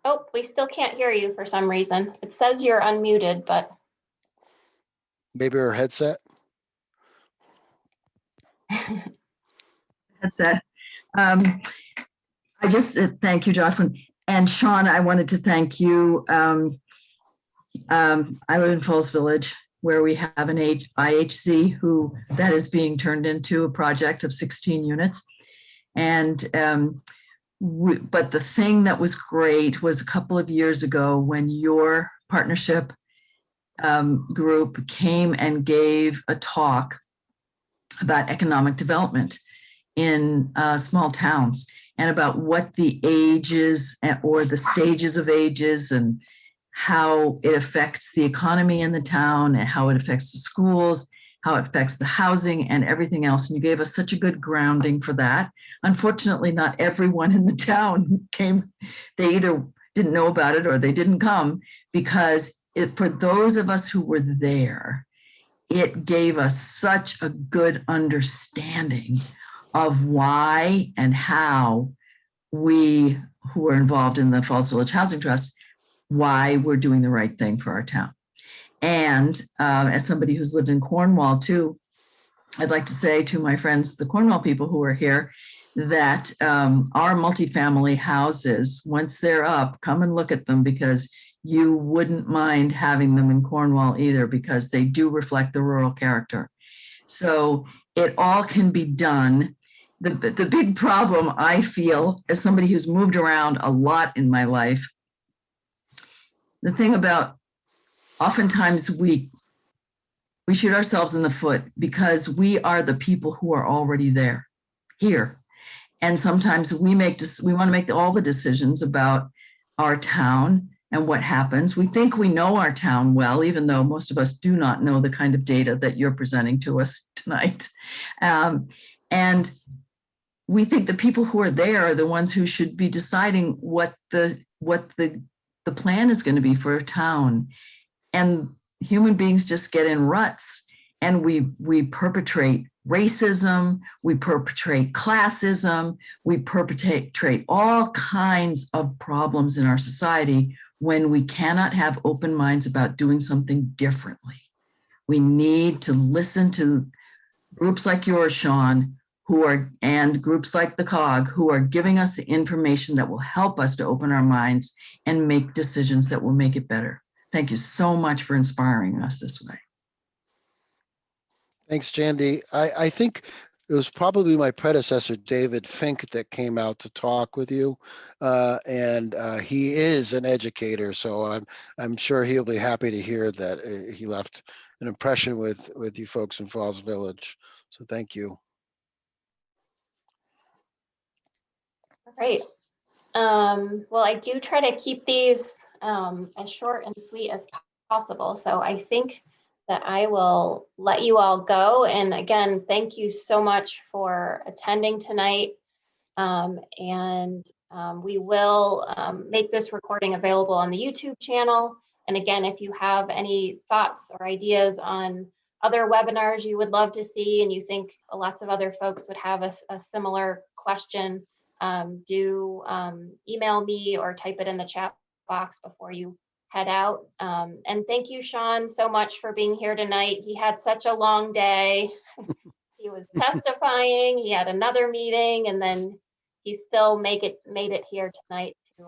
Oh, we still can't hear you for some reason. It says you're unmuted, but Maybe our headset? Headset. I just thank you, Jocelyn. And Sean, I wanted to thank you. I live in Falls Village, where we have an IHC that is being turned into a project of 16 units. And but the thing that was great was a couple of years ago when your partnership group came and gave a talk about economic development in small towns and about what the ages or the stages of ages and how it affects the economy in the town and how it affects the schools, how it affects the housing and everything else. And you gave us such a good grounding for that. Unfortunately, not everyone in the town came. They either didn't know about it or they didn't come, because for those of us who were there, it gave us such a good understanding of why and how we who are involved in the Falls Village Housing Trust, why we're doing the right thing for our town. And as somebody who's lived in Cornwall too, I'd like to say to my friends, the Cornwall people who are here, that our multifamily houses, once they're up, come and look at them, because you wouldn't mind having them in Cornwall either, because they do reflect the rural character. So it all can be done. The big problem I feel, as somebody who's moved around a lot in my life, the thing about oftentimes we shoot ourselves in the foot because we are the people who are already there, here. And sometimes we want to make all the decisions about our town and what happens. We think we know our town well, even though most of us do not know the kind of data that you're presenting to us tonight. And we think the people who are there are the ones who should be deciding what the plan is going to be for a town. And human beings just get in ruts, and we perpetrate racism, we perpetrate classism, we perpetrate all kinds of problems in our society when we cannot have open minds about doing something differently. We need to listen to groups like yours, Sean, and groups like the COG, who are giving us the information that will help us to open our minds and make decisions that will make it better. Thank you so much for inspiring us this way. Thanks, Jandy. I think it was probably my predecessor, David Fink, that came out to talk with you. And he is an educator, so I'm sure he'll be happy to hear that he left an impression with you folks in Falls Village. So thank you. all right. Well, I do try to keep these as short and sweet as possible. So I think that I will let you all go. And again, thank you so much for attending tonight. We will make this recording available on the YouTube channel. And again, if you have any thoughts or ideas on other webinars you would love to see, and you think lots of other folks would have a similar question, do email me or type it in the chat box before you head out. And thank you, Sean, so much for being here tonight. He had such a long day. He was testifying, he had another meeting, and then he still made it here tonight to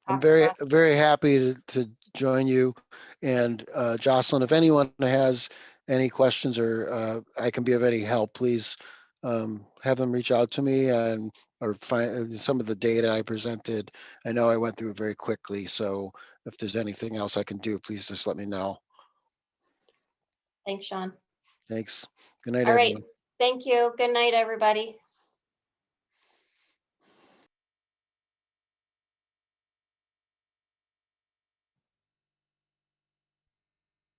I'm talk to us. very happy to join you. And Jocelyn, if anyone has any questions or I can be of any help, please have them reach out to me and or find some of the data I presented. I know I went through it very quickly, so if there's anything else I can do, please just let me know. Thanks, Sean. Thanks. Good night, All right. everyone. Thank you. Good night, everybody.